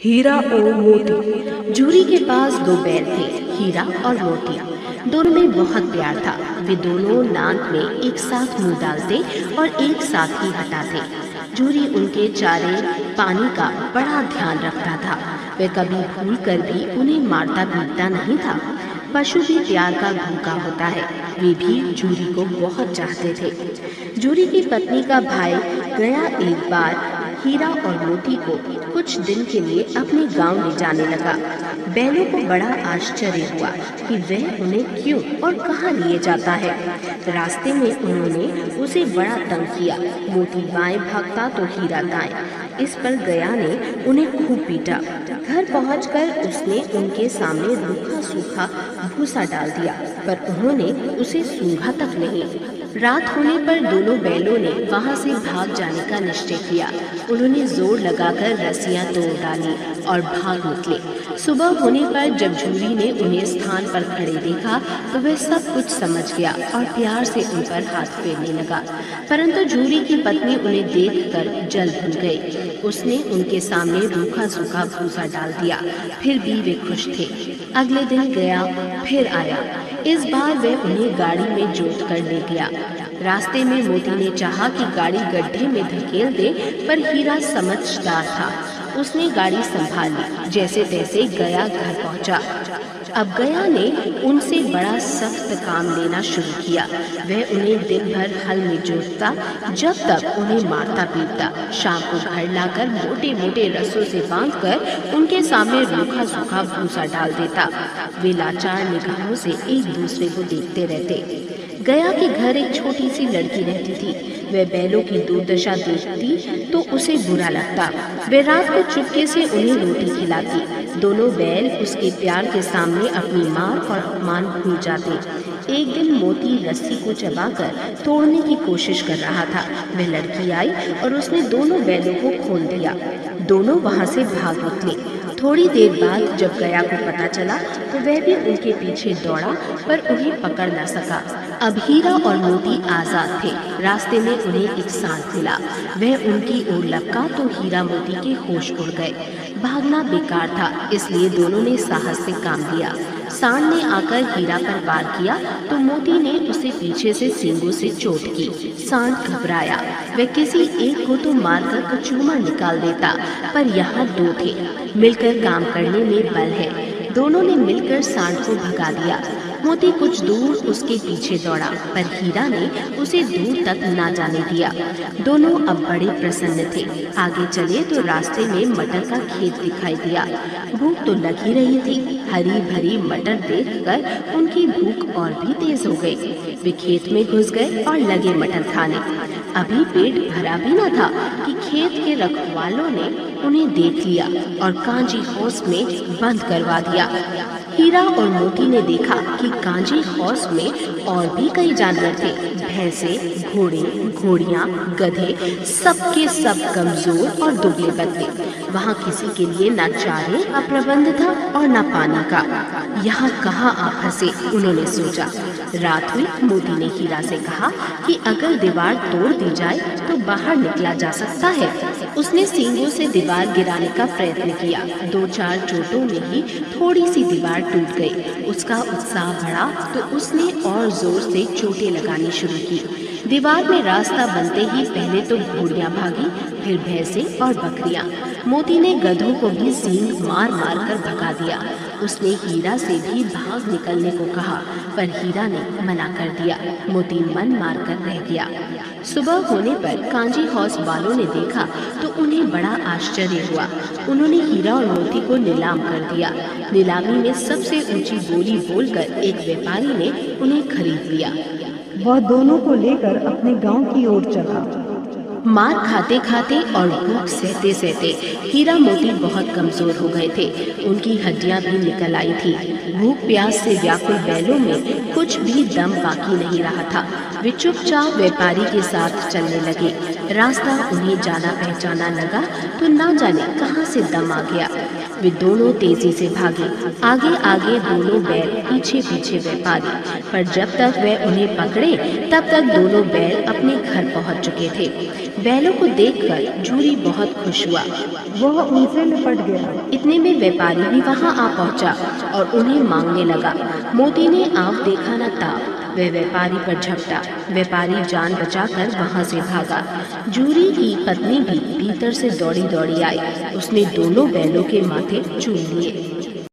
हीरा और मोती। जूरी के पास दो बैल थे, हीरा और मोती। दोनों में बहुत प्यार था। वे दोनों नाक में एक साथ मुंह डालते और एक साथ ही हटाते। जूरी उनके चारे पानी का बड़ा ध्यान रखता था। वह कभी भूल कर भी उन्हें मारता पीटता नहीं था। पशु भी प्यार का भूखा होता है। वे भी जूरी को बहुत चाहते थे। जूरी की पत्नी का भाई गया एक बार हीरा और मोती को कुछ दिन के लिए अपने गांव ले जाने लगा। बैलों को बड़ा आश्चर्य हुआ कि वह उन्हें क्यों और कहां लिए जाता है। रास्ते में उन्होंने उसे बड़ा तंग किया। मोती बाएं भागता तो हीरा दाएं। इस पर गया ने उन्हें खूब पीटा। घर पहुंचकर उसने उनके सामने रूखा सूखा भूसा डाल दिया, पर उन्होंने उसे सूंघा तक नहीं। रात होने पर दोनों बैलों ने वहां से भाग जाने का निश्चय किया। उन्होंने जोर लगाकर रस्सियां तोड़ डाली और भाग निकले। सुबह होने पर जब जूरी ने उन्हें स्थान पर खड़े देखा तो वह सब कुछ समझ गया और प्यार से उन पर हाथ फेरने लगा। परंतु जूरी की पत्नी उन्हें देखकर जल भून गई। उसने उनके सामने रूखा सूखा भूसा डाल दिया। फिर भी वे खुश थे। अगले दिन गया फिर आया। इस बार वह उन्हें गाड़ी में जोत कर ले गया। रास्ते में मोती ने चाहा कि गाड़ी गड्ढे में धकेल दे, पर हीरा समझदार था। उसने गाड़ी संभाल ली। जैसे तैसे गया घर पहुंचा। अब गया ने उनसे बड़ा सख्त काम लेना शुरू किया। वह उन्हें दिन भर हल में जोतता, जब तक उन्हें मारता पीटता। शाम को घर लाकर मोटे मोटे रस्सों से बांधकर उनके सामने रूखा सूखा भूसा डाल देता। वे लाचार निगाहों से एक दूसरे को देखते रहते। गया के घर एक छोटी सी लड़की रहती थी। वह बैलों की दुर्दशा देखती तो उसे बुरा लगता। वह रात को चुपके से उन्हें रोटी खिलाती। दोनों बैल उसके प्यार के सामने अपनी मार और अपमान भूल जाते। एक दिन मोती रस्सी को चबाकर तोड़ने की कोशिश कर रहा था। वह लड़की आई और उसने दोनों बैलों को खोल दिया। दोनों वहां से भाग निकले। थोड़ी देर बाद जब गया को पता चला तो वह भी उनके पीछे दौड़ा, पर उन्हें पकड़ न सका। अब हीरा और मोती आजाद थे। रास्ते में उन्हें एक सांड मिला। वह उनकी ओर लपका तो हीरा मोती के होश उड़ गए। भागना बेकार था, इसलिए दोनों ने साहस से काम लिया। सांड ने आकर हीरा पर वार किया तो मोती ने उसे पीछे से सींगों से चोट की। सांड घबराया। वह किसी एक को तो मारकर कचूमर निकाल देता, पर यहाँ दो थे। मिलकर काम करने में बल है। दोनों ने मिलकर सांड को भगा दिया। मोती कुछ दूर उसके पीछे दौड़ा, पर हीरा ने उसे दूर तक ना जाने दिया। दोनों अब बड़े प्रसन्न थे। आगे चले तो रास्ते में मटर का खेत दिखाई दिया। भूख तो लगी रही थी। हरी भरी मटर देखकर उनकी भूख और भी तेज हो गई। वे खेत में घुस गए और लगे मटर खाने। अभी पेट भरा भी न था कि खेत के रखवालों ने उन्हें देख लिया और कांजी हौस में बंद करवा दिया। हीरा और मोती ने देखा कि कांजी हौस में और भी कई जानवर थे। भैंसे, घोड़े, घोड़ियां, गधे, सबके सब कमजोर और दुबले पतले। वहाँ किसी के लिए न चारे का प्रबंध था और न पानी का। यहाँ कहाँ आ फंसे, उन्होंने सोचा। रात हुई। मोती ने हीरा से कहा कि अगर दीवार तोड़ दी जाए तो बाहर निकला जा सकता है। उसने सींगों से दीवार गिराने का प्रयत्न किया। 2-4 चोटों में ही थोड़ी सी दीवार टूट गई। उसका उत्साह बढ़ा तो उसने और जोर से चोटें लगानी शुरू की। दीवार में रास्ता बनते ही पहले तो घोड़ियां भागी, फिर भैंसे और बकरियां। मोती ने गधों को भी सींग मार मार कर भगा दिया। उसने हीरा से भी भाग निकलने को कहा, पर हीरा ने मना कर दिया। मोती मन मार कर रह गया। सुबह होने पर कांजी हौस वालों ने देखा तो उन्हें बड़ा आश्चर्य हुआ। उन्होंने हीरा और मोती को नीलाम कर दिया। नीलामी में सबसे ऊंची बोली बोलकर एक व्यापारी ने उन्हें खरीद लिया। वह दोनों को लेकर अपने गांव की ओर चला। मार खाते खाते और भूख सहते सहते हीरा मोती बहुत कमजोर हो गए थे। उनकी हड्डियां भी निकल आई थी। भूख प्यास से व्याकुल बैलों में कुछ भी दम बाकी नहीं रहा था। वे चुपचाप व्यापारी के साथ चलने लगे। रास्ता उन्हें जाना पहचाना लगा तो ना जाने कहां से दम आ गया। वे दोनों तेजी से भागे, आगे आगे दोनों बैल, पीछे पीछे व्यापारी। पर जब तक वे उन्हें पकड़े तब तक दोनों बैल अपने घर पहुंच चुके थे। बैलों को देखकर जूरी बहुत खुश हुआ। वह उनसे निपट गया। इतने में व्यापारी भी वहां आ पहुंचा और उन्हें मांगने लगा। मोती ने आप देखा न ताप, वह व्यापारी पर झपटा। व्यापारी जान बचाकर वहां से भागा। जूरी की पत्नी भी भीतर से दौड़ी दौड़ी आई। उसने दोनों बैलों के माथे चूम लिए।